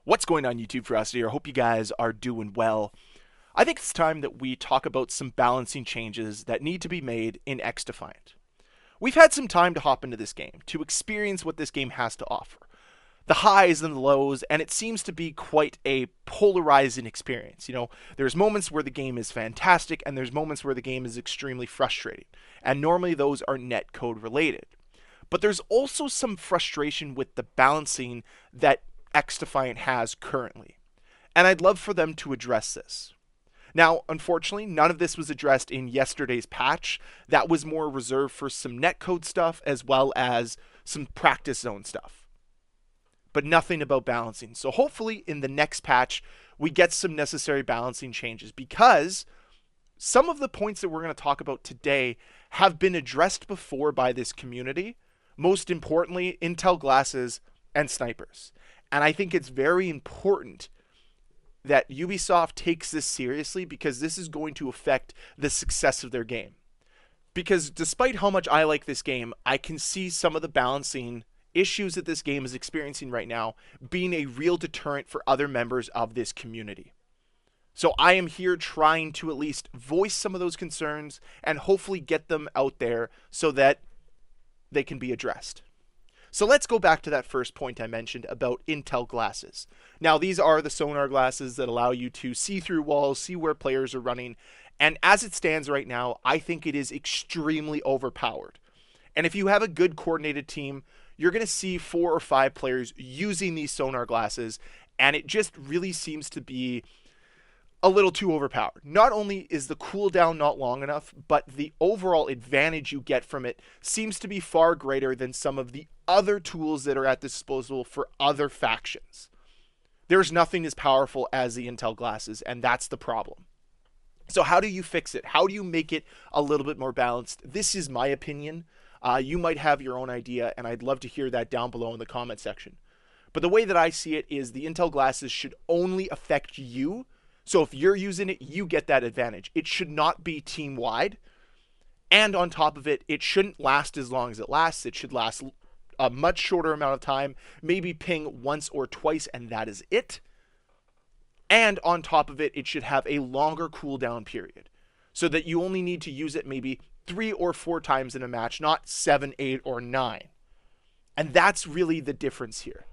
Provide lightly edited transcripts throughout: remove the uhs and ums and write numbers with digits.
What's going on YouTube, Ferocity? I hope you guys are doing well. I think it's time that we talk about some balancing changes that need to be made in XDefiant. We've had some time to hop into this game, to experience what this game has to offer. The highs and the lows, and it seems to be quite a polarizing experience. There's moments where the game is fantastic, and there's moments where the game is extremely frustrating. And normally those are netcode related. But there's also some frustration with the balancing that XDefiant has currently. And I'd love for them to address this. Now, unfortunately, none of this was addressed in yesterday's patch. That was more reserved for some netcode stuff as well as some practice zone stuff. But nothing about balancing. So hopefully in the next patch, we get some necessary balancing changes, because some of the points that we're going to talk about today have been addressed before by this community. Most importantly, Intel glasses and snipers. And I think it's very important that Ubisoft takes this seriously, because this is going to affect the success of their game. Because despite how much I like this game, I can see some of the balancing issues that this game is experiencing right now being a real deterrent for other members of this community. So I am here trying to at least voice some of those concerns and hopefully get them out there so that they can be addressed. So let's go back to that first point I mentioned about Intel glasses. Now, these are the sonar glasses that allow you to see through walls, see where players are running. And as it stands right now, I think it is extremely overpowered. And if you have a good coordinated team, you're going to see 4 or 5 players using these sonar glasses, and it just really seems to be a little too overpowered. Not only is the cooldown not long enough, but the overall advantage you get from it seems to be far greater than some of the other tools that are at disposal for other factions. There's nothing as powerful as the Intel glasses, and that's the problem. So how do you fix it? How do you make it a little bit more balanced? This is my opinion. You might have your own idea, and I'd love to hear that down below in the comment section. But the way that I see it is the Intel glasses should only affect you. So if you're using it, you get that advantage. It should not be team-wide. And on top of it, it shouldn't last as long as it lasts. It should last a much shorter amount of time, maybe ping once or twice, and that is it. And on top of it, it should have a longer cooldown period, so that you only need to use it maybe 3 or 4 times in a match, not 7, 8, or 9. And that's really the difference here.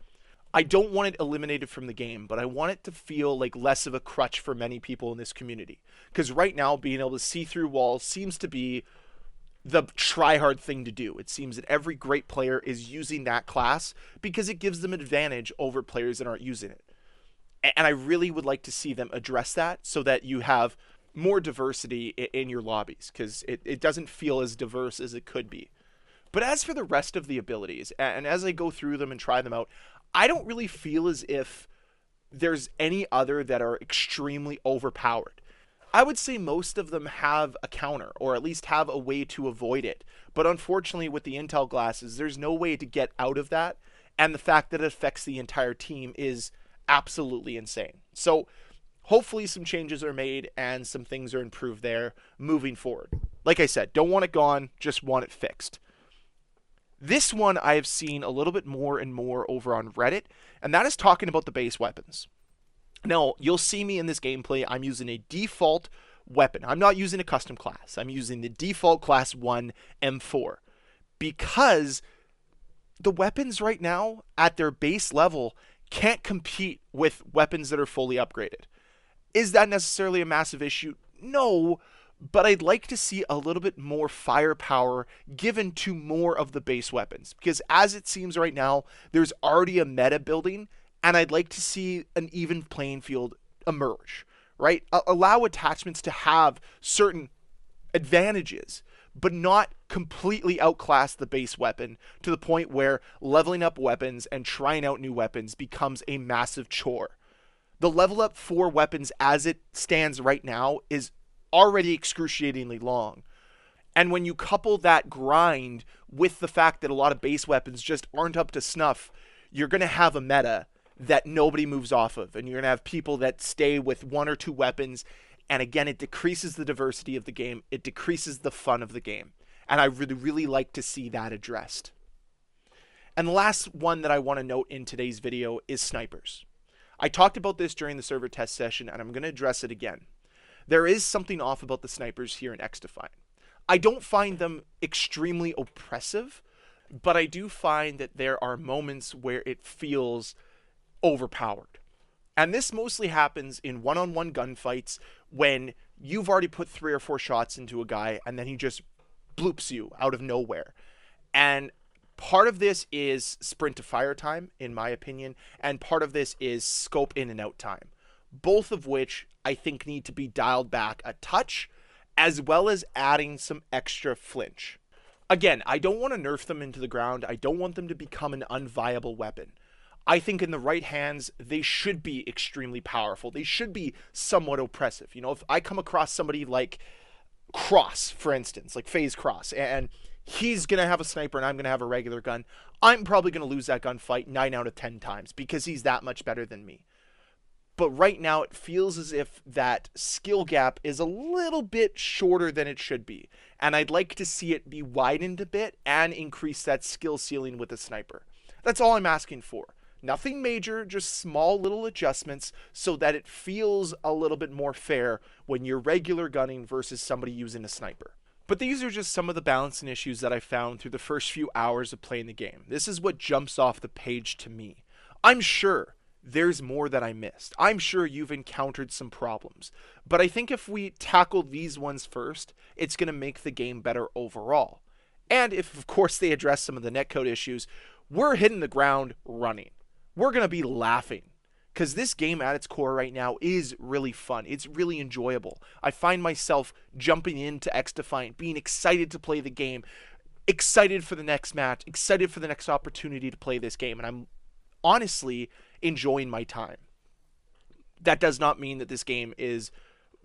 I don't want it eliminated from the game, but I want it to feel like less of a crutch for many people in this community. Because right now, being able to see through walls seems to be the try-hard thing to do. It seems that every great player is using that class because it gives them an advantage over players that aren't using it. And I really would like to see them address that so that you have more diversity in your lobbies, because it doesn't feel as diverse as it could be. But as for the rest of the abilities, and as I go through them and try them out, I don't really feel as if there's any other that are extremely overpowered. I would say most of them have a counter, or at least have a way to avoid it. But unfortunately with the Intel glasses, there's no way to get out of that, and the fact that it affects the entire team is absolutely insane. So hopefully some changes are made and some things are improved there moving forward. Like I said, don't want it gone, just want it fixed. This one I have seen a little bit more and more over on Reddit, and that is talking about the base weapons. Now, you'll see me in this gameplay, I'm using a default weapon. I'm not using a custom class. I'm using the default class 1 M4, because the weapons right now at their base level can't compete with weapons that are fully upgraded. Is that necessarily a massive issue? No, but I'd like to see a little bit more firepower given to more of the base weapons, because as it seems right now, there's already a meta building, and I'd like to see an even playing field emerge, right? Allow attachments to have certain advantages, but not completely outclass the base weapon to the point where leveling up weapons and trying out new weapons becomes a massive chore. The level up for weapons as it stands right now is already excruciatingly long. And when you couple that grind with the fact that a lot of base weapons just aren't up to snuff, you're going to have a meta that nobody moves off of. And you're going to have people that stay with 1 or 2 weapons. And again, it decreases the diversity of the game. It decreases the fun of the game. And I really like to see that addressed. And the last one that I want to note in today's video is snipers. I talked about this during the server test session, and I'm going to address it again. There is something off about the snipers here in XDefiant. I don't find them extremely oppressive, but I do find that there are moments where it feels overpowered. And this mostly happens in one-on-one gunfights when you've already put 3 or 4 shots into a guy and then he just bloops you out of nowhere. And part of this is sprint to fire time, in my opinion, and part of this is scope in and out time. Both of which I think need to be dialed back a touch, as well as adding some extra flinch. Again, I don't want to nerf them into the ground. I don't want them to become an unviable weapon. I think in the right hands, they should be extremely powerful. They should be somewhat oppressive. You know, if I come across somebody like Cross, for instance, like FaZe Cross, and he's going to have a sniper and I'm going to have a regular gun, I'm probably going to lose that gunfight 9 out of 10 times because he's that much better than me. But right now it feels as if that skill gap is a little bit shorter than it should be. And I'd like to see it be widened a bit and increase that skill ceiling with a sniper. That's all I'm asking for. Nothing major, just small little adjustments so that it feels a little bit more fair when you're regular gunning versus somebody using a sniper. But these are just some of the balancing issues that I found through the first few hours of playing the game. This is what jumps off the page to me. I'm sure there's more that I missed. I'm sure you've encountered some problems. But I think if we tackle these ones first, it's going to make the game better overall. And if, of course, they address some of the netcode issues, we're hitting the ground running. We're going to be laughing. Because this game at its core right now is really fun. It's really enjoyable. I find myself jumping into XDefiant, being excited to play the game, excited for the next match, excited for the next opportunity to play this game. And I'm honestly enjoying my time. That does not mean that this game is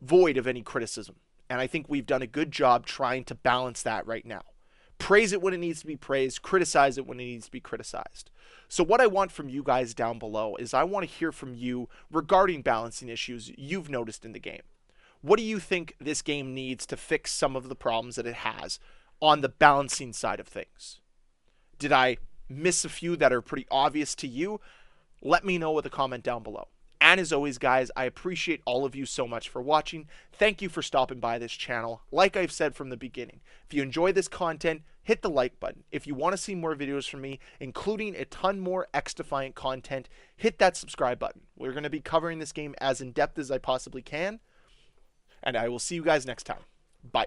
void of any criticism. And I think we've done a good job trying to balance that right now. Praise it when it needs to be praised, criticize it when it needs to be criticized. So what I want from you guys down below is I want to hear from you regarding balancing issues you've noticed in the game. What do you think this game needs to fix some of the problems that it has on the balancing side of things? Did I miss a few that are pretty obvious to you? Let me know with a comment down below. And as always, guys, I appreciate all of you so much for watching. Thank you for stopping by this channel. Like I've said from the beginning, if you enjoy this content, hit the like button. If you want to see more videos from me, including a ton more XDefiant content, hit that subscribe button. We're going to be covering this game as in depth as I possibly can. And I will see you guys next time. Bye.